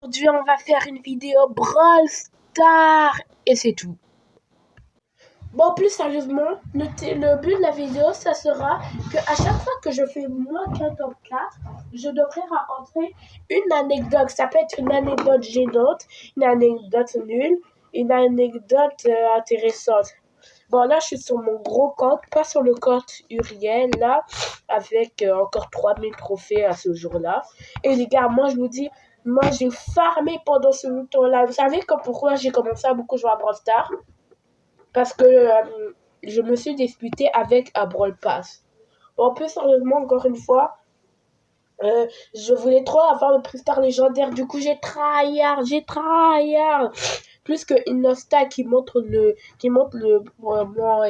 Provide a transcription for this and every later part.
Aujourd'hui, on va faire une vidéo Brawl Stars et c'est tout. Bon, plus sérieusement, le but de la vidéo, ça sera que à chaque fois que je fais moins qu'un top 4, je devrais rencontrer une anecdote. Ça peut être une anecdote gênante, une anecdote nulle, une anecdote intéressante. Bon, là, je suis sur mon gros compte, pas sur le compte Uriel, là, avec encore 3000 trophées à ce jour-là. Et les gars, moi, je vous dis, moi, j'ai farmé pendant ce temps-là. Vous savez pourquoi j'ai commencé à beaucoup jouer à Brawl Stars? Parce que je me suis disputée avec un Brawl Pass. Bon, plus sérieusement, encore une fois, je voulais trop avoir le prix star légendaire. Du coup, j'ai tryhard. Plus que Innosta qui montre le Mont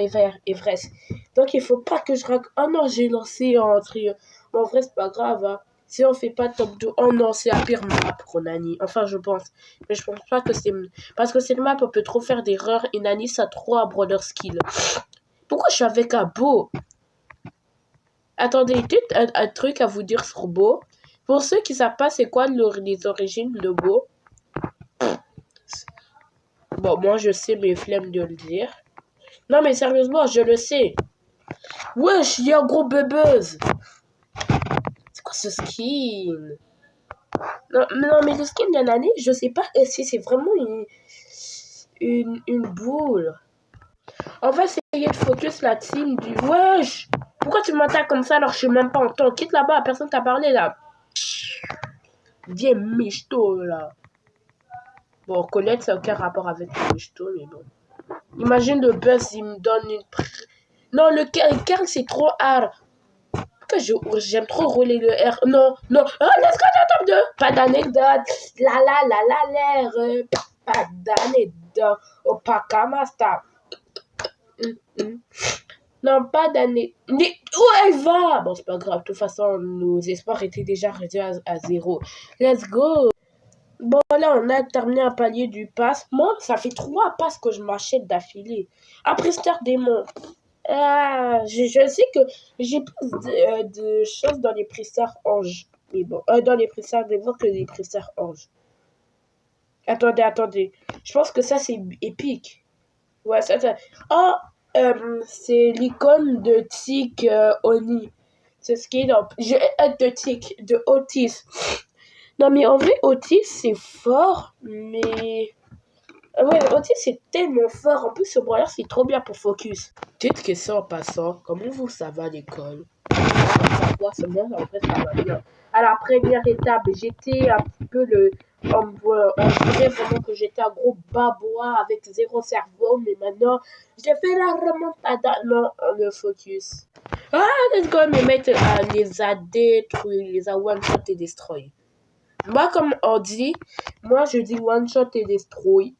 Everest. Donc, il faut pas que je raconte. Oh non, j'ai lancé en trio. Bon, en vrai, c'est pas grave. Hein. Si on fait pas top 2, oh non, c'est la pire map pour Nani. Enfin, je pense. Mais je pense pas que c'est. Parce que cette map, on peut trop faire d'erreurs. Et Nani, ça a trop un brother skill. Pourquoi je suis avec un beau? Attendez, un truc à vous dire sur Beau. Pour ceux qui savent pas c'est quoi les origines de Beau. Bon, moi je sais, mais flemme de le dire. Non mais sérieusement, je le sais. Wesh, il y a un gros buzz. C'est quoi ce skin? Non, mais le skin de Nani, je sais pas si c'est vraiment une boule. On va essayer de focus la team du... Wesh! Pourquoi tu m'attaques comme ça alors que je suis même pas en temps? Quitte là-bas, personne t'a parlé là. Viens michto là. Bon, Colette, ça n'a aucun rapport avec le michto, mais bon. Imagine le buzz, il me donne une... Non, le Karl, c'est trop hard. Que j'aime trop rouler le R. Non. Oh, let's go dans top 2. Pas d'anecdote. L'air. Pas d'anecdote. Oh, pas Kamasta. Non, pas d'anecdote. Où elle va? Bon, c'est pas grave. De toute façon, nos espoirs étaient déjà réduits à 0. Let's go. Bon, là, on a terminé un palier du pass. Moi, ça fait 3 passes que je m'achète d'affilée. Après Star Démon. Je sais que j'ai plus de choses dans les prestars anges. Mais bon, dans les prestars démons que les prestars anges. Attendez. Je pense que ça, c'est épique. Ouais, ça. Oh, c'est l'icône de Tic Oni. C'est ce qui est dans... de Tic, de Otis. Non, mais en vrai, Otis, c'est fort, mais... Ouais, Otis, c'est tellement fort. En plus, ce brawler, c'est trop bien pour focus. Petite question en passant. Comment vous savez à l'école? Savoir seulement, en fait, ça va bien. À la première étape, j'étais un petit peu le... On dirait vraiment que j'étais un gros babois avec 0 cerveau, mais maintenant, j'ai fait la remontada. Non, le focus. Ah, let's go, mes mates les a détruits, les a one-shot et destroy. Moi, comme on dit, moi je dis one shot et destroy.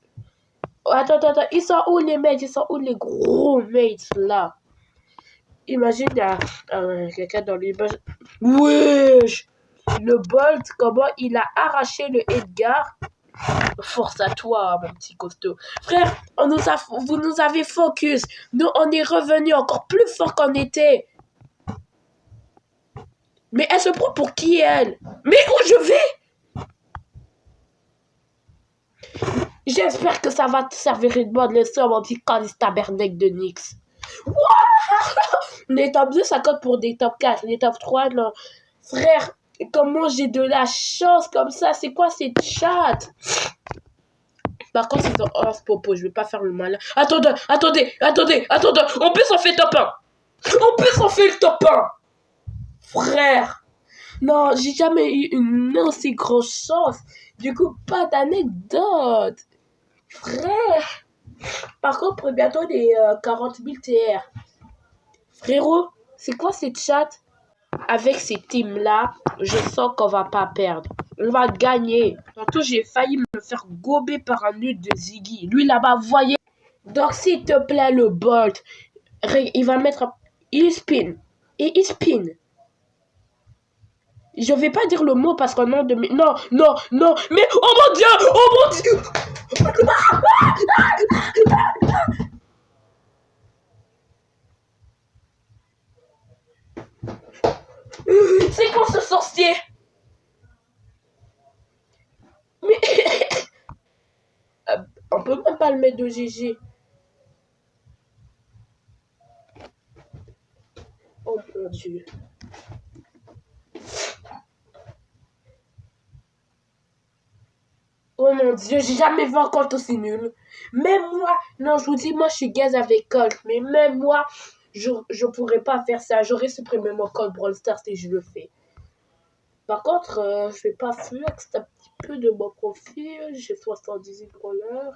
Attends, ils sont où les mates? Ils sont où les gros mates là? Imagine, il y a quelqu'un dans les bugs. Wesh! Le Bolt, comment il a arraché le Edgar? Force à toi, mon petit costaud. Frère, vous nous avez focus. Nous, on est revenu encore plus fort qu'on était. Mais elle se prend pour qui, elle? Mais où je vais? J'espère que ça va te servir une bonne leçon, mon petit calice tabernacle de Nyx. Les top 2, ça compte pour des top 4. Les top 3, non. Frère, comment j'ai de la chance comme ça? C'est quoi cette chatte? Par contre, ils ont 11 popo. Je vais pas faire le malin. Attendez. On peut s'en faire top 1. On peut s'en faire le top 1. Frère. Non, j'ai jamais eu une aussi grosse chance. Du coup, pas d'anecdote. Frère. Par contre, pour bientôt les 40 000 TR. Frérot, c'est quoi cette chatte? Avec ces teams-là, je sens qu'on va pas perdre. On va gagner. Tantôt, j'ai failli me faire gober par un nœud de Ziggy. Lui, là-bas, voyez. Donc, s'il te plaît, le Bolt, il va mettre... Il spin. Et il spin. Je vais pas dire le mot parce qu'au nom de... Non. Mais, oh mon Dieu. C'est quoi ce sorcier? Mais peut même pas le mettre de GG. Oh mon Dieu. Oh mon Dieu, j'ai jamais vu un Colt aussi nul. Même moi, non, je vous dis, moi je suis gaze avec Colt, mais même moi, je pourrais pas faire ça. J'aurais supprimé mon Colt Brawl Stars si je le fais. Par contre, je vais pas flex un petit peu de mon profil. J'ai 78 brawlers.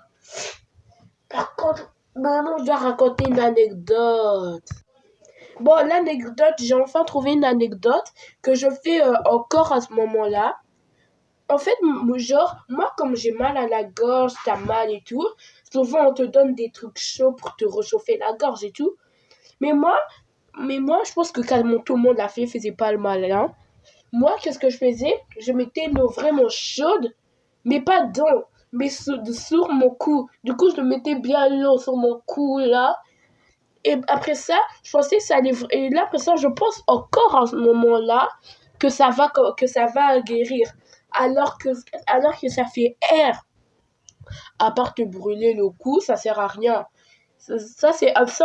Par contre, maintenant je dois raconter une anecdote. Bon, l'anecdote, j'ai enfin trouvé une anecdote que je fais encore à ce moment-là. En fait, genre, moi, comme j'ai mal à la gorge, t'as mal et tout, souvent on te donne des trucs chauds pour te réchauffer la gorge et tout. Mais moi, je pense que quand tout le monde l'a fait, faisait pas le malin. Moi, qu'est-ce que je faisais? Je mettais l'eau vraiment chaude, mais pas dedans, mais sur mon cou. Du coup, je mettais bien l'eau sur mon cou, là. Et après ça, je pensais que ça allait... Et là, après ça, je pense encore à ce moment-là que ça va guérir. Alors que ça fait air. À part te brûler le cou, ça sert à rien. Ça,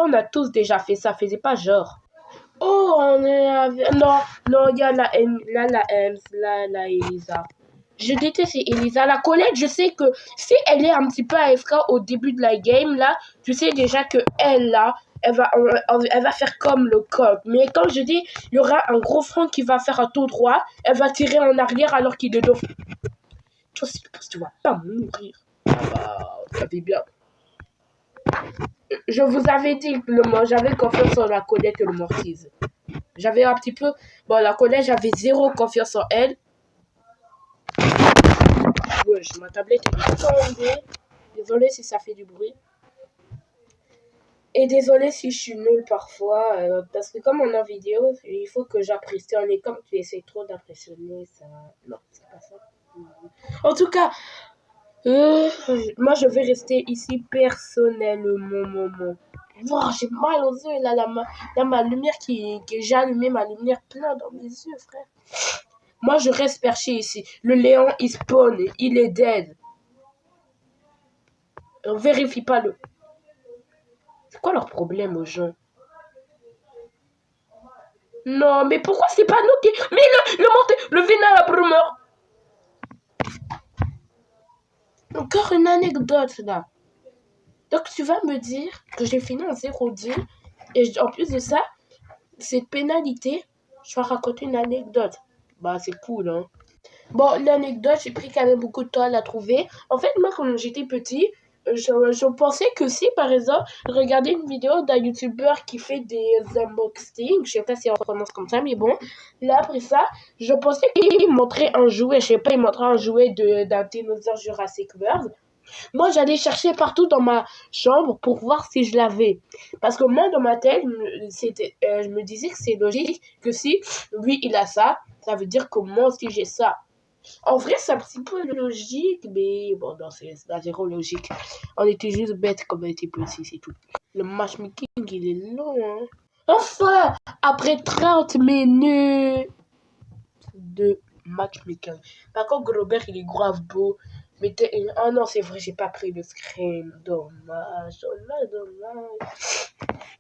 on a tous déjà fait ça. Faisait pas genre. Oh, non, il y a la Ems, la Elisa. Je déteste Elisa. La Colette, je sais que si elle est un petit peu AFK au début de la game, là, tu sais déjà que elle, là, elle va faire comme le Colt. Mais comme je dis, il y aura un gros front qui va faire un tout droit. Elle va tirer en arrière alors qu'il est dos. Tu vas pas mourir. Ah bah, vous savez bien. Je vous avais dit que j'avais confiance en la Colette et le Mortise. J'avais un petit peu... Bon, la Colette, j'avais zéro confiance en elle. Ouais, ma tablette est tombée. Désolée si ça fait du bruit. Et désolée si je suis nulle parfois. Parce que comme on est en vidéo, il faut que j'impressionne. Et comme tu essaies trop d'impressionner, ça... Non, c'est pas ça. En tout cas, moi je vais rester ici personnellement. Wow, j'ai mal aux yeux là, ma lumière j'ai allumé ma lumière plein dans mes yeux, frère. Moi je reste perché ici. Le Léon il spawn, il est dead. On vérifie pas le. C'est quoi leur problème aux gens? Non, mais pourquoi c'est pas nous qui. Mais le vénin la primeur. Encore une anecdote là. Donc tu vas me dire que j'ai fini en 0-10 et en plus de ça, cette pénalité, je vais raconter une anecdote. Bah c'est cool hein. Bon, l'anecdote, j'ai pris quand même beaucoup de temps à la trouver. En fait, moi, quand j'étais petit, je pensais que si, par exemple, je regardais une vidéo d'un youtubeur qui fait des unboxings, je sais pas si on prononce comme ça, mais bon, là, après ça, je pensais qu'il montrait un jouet, je sais pas, il montrait un jouet d'un dinosaure Jurassic World. Moi, j'allais chercher partout dans ma chambre pour voir si je l'avais. Parce que moi, dans ma tête, je me disais que c'est logique que si lui, il a ça, ça veut dire que moi aussi, j'ai ça. En vrai, c'est un petit peu logique, mais bon, non, c'est zéro logique. On était juste bêtes comme on était petits, c'est tout. Le matchmaking, il est long, hein. Enfin, après 30 minutes de matchmaking. Par contre, Robert, il est grave beau. Mais oh non, c'est vrai, j'ai pas pris le screen. Dommage, dommage.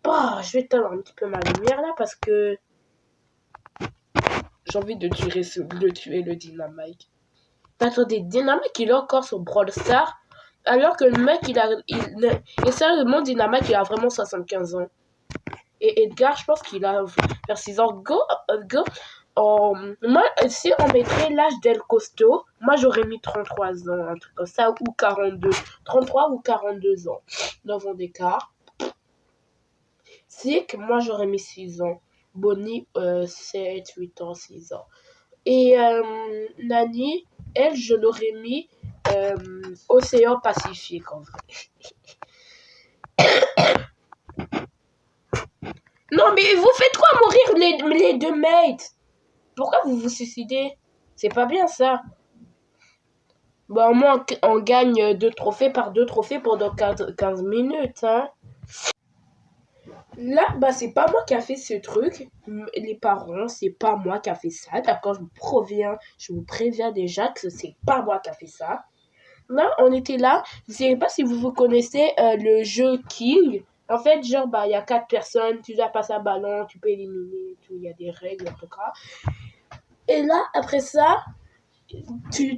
Bah, je vais éteindre un petit peu ma lumière là parce que j'ai envie de tuer le Dynamite. Attendez, Dynamite, il a encore son Brawl Star. Alors que le mec, et sérieusement, Dynamite, il a vraiment 75 ans. Et Edgar, je pense qu'il a vers 6 ans. Go. Moi, si on mettrait l'âge d'El Costo, moi, j'aurais mis 33 ans, un truc comme ça, ou 42. 33 ou 42 ans. 9 ans d'écart. Sick, moi, j'aurais mis 6 ans. Bonnie, 7, 8 ans, 6 ans. Et Nani, elle, je l'aurais mis Océan Pacifique, en vrai. Non, mais vous faites quoi mourir les deux mates? Pourquoi vous vous suicidez? C'est pas bien, ça. Bon, au moins, on gagne 2 trophées par 2 trophées pendant 15 minutes, hein. Là, bah, c'est pas moi qui a fait ce truc. Les parents, c'est pas moi qui a fait ça. D'accord, je vous préviens déjà que c'est pas moi qui a fait ça. Là, on était là. Je sais pas si vous connaissez le jeu King. En fait, genre, bah, il y a 4 personnes, tu dois passer un ballon, tu peux éliminer, tout, il y a des règles, en tout cas. Et là, après ça, il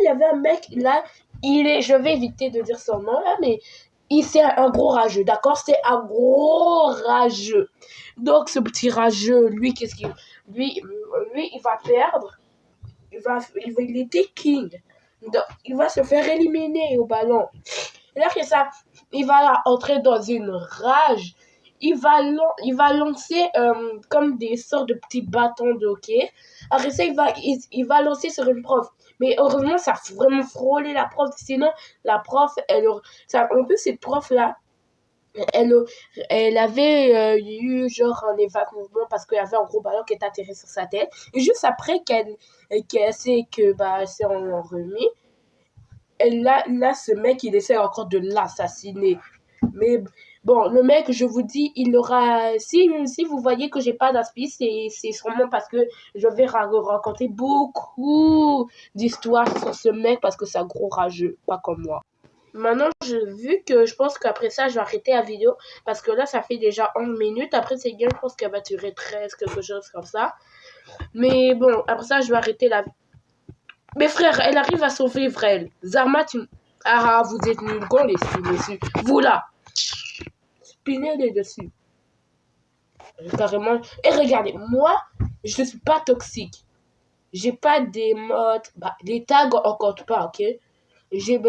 y avait un mec, là, je vais éviter de dire son nom, là, mais c'est un gros rageux, d'accord? C'est un gros rageux. Donc, ce petit rageux, lui, lui, il va perdre. Il était king. Donc, il va se faire éliminer au ballon. Et là, que ça, il va entrer dans une rage. Il va lancer comme des sortes de petits bâtons de hockey. Après ça, il va lancer sur une prof. Mais heureusement, ça a vraiment frôlé la prof. Sinon, la prof, en plus, cette prof-là, elle, elle avait eu genre un évanouissement parce qu'il y avait un gros ballon qui est atterri sur sa tête. Et juste après qu'elle sait que bah, c'est en remis, là, ce mec, il essaie encore de l'assassiner. Mais bon, le mec, je vous dis, il aura. Si vous voyez que j'ai pas d'inspi, c'est sûrement parce que je vais raconter beaucoup d'histoires sur ce mec parce que c'est un gros rageux, pas comme moi. Maintenant, vu que je pense qu'après ça, je vais arrêter la vidéo parce que là, ça fait déjà 11 minutes. Après, c'est game, je pense qu'elle va durer 13, quelque chose comme ça. Mais bon, après ça, je vais arrêter la. Mes frères, elle arrive à sauver Vrel. Zarma, Ah, vous êtes nuls, qu'on les suit dessus. Vous là, spinez les dessus. Carrément. Et regardez, moi, je ne suis pas toxique. J'ai pas des modes. Bah, les tags, on compte pas, ok? J'ai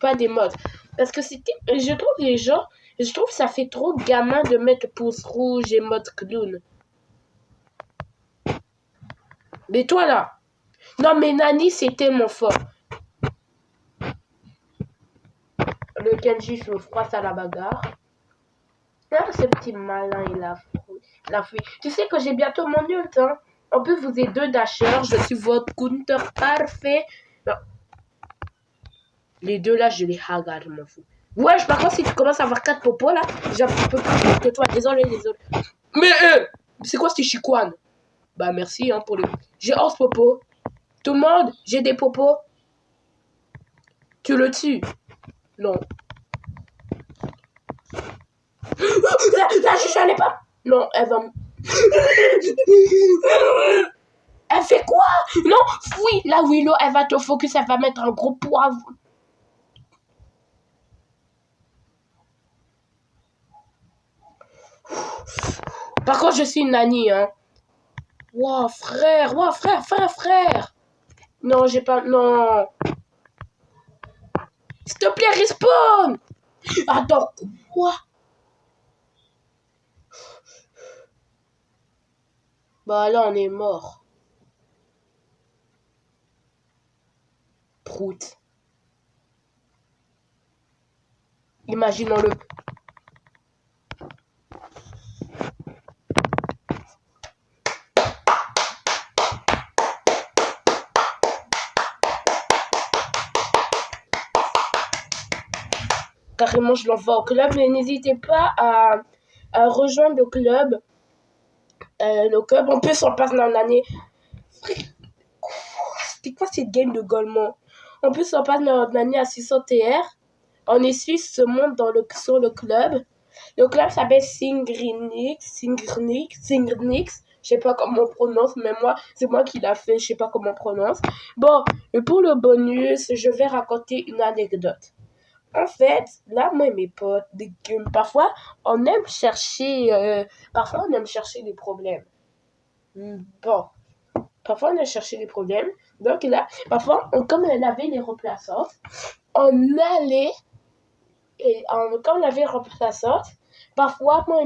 pas des modes. Parce que je trouve les gens, je trouve que ça fait trop gamin de mettre pouce rouge et mode clown. Mais toi là. Non, mais Nani, c'est tellement fort. Le Kenji se froisse à la bagarre. Ah, ce petit malin, il a fui. Tu sais que j'ai bientôt mon ult, hein. En plus, vous êtes 2 dashers. Je suis votre counter parfait. Non. Les 2 là, je les hagarde, je m'en fous. Ouais, par contre, si tu commences à avoir 4 popos là, j'ai un petit peu plus que toi. Désolé. Mais c'est quoi ce chicoine? Bah merci hein, pour les. J'ai 11 popos. Tout le monde, j'ai des popos. Tu le tues? Non. La juge, elle est pas. Non, elle va. Elle fait quoi? Non, oui, la Willow, elle va te focus, elle va mettre un gros poivre. Par contre, je suis une Nani, hein. Wow, frère. Non, j'ai pas. Non. S'il te plaît, respawn. Attends, quoi? Bah là, on est mort. Prout. Imaginons-le. Carrément, je l'envoie au club, mais n'hésitez pas à rejoindre le club. En plus, on passe dans l'année. C'était quoi cette game de Golemont? En plus, on passe dans l'année à 600 TR. On est suisse, se monte sur le club. Le club s'appelle Singrinix. Je sais pas comment on prononce, mais c'est moi qui l'a fait, je sais pas comment on prononce. Bon, et pour le bonus, je vais raconter une anecdote. En fait, là, moi et mes potes, parfois, on aime chercher des problèmes. Bon, parfois, on aime chercher des problèmes. Donc là, parfois, comme elle avait les remplaçantes, on allait, comme on avait les remplaçantes, parfois, moi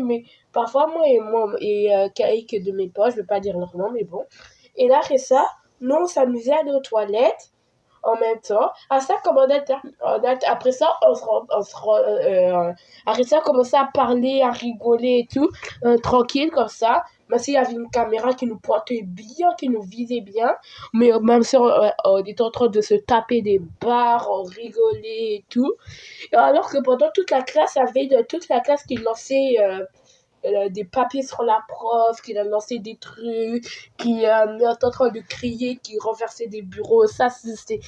et quelques de mes potes, je vais pas dire leur nom, mais bon. Et là, c'est ça, nous, on s'amusait à aller aux toilettes en même temps. Après ça, après ça, on commençait à parler, à rigoler et tout, tranquille comme ça. Même s'il y avait une caméra qui nous pointait bien, qui nous visait bien, mais même si on était en train de se taper des barres, on rigolait et tout. Alors que pendant toute la classe, il y avait toute la classe qui lançait des papiers sur la prof, qui a lancé des trucs, qui est en train de crier, qui renversait des bureaux. Ça, c'était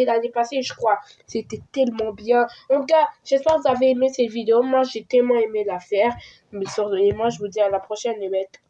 l'année passée, je crois. C'était tellement bien. En tout cas, j'espère que vous avez aimé cette vidéo. Moi, j'ai tellement aimé la faire. Et moi, je vous dis à la prochaine, les mecs.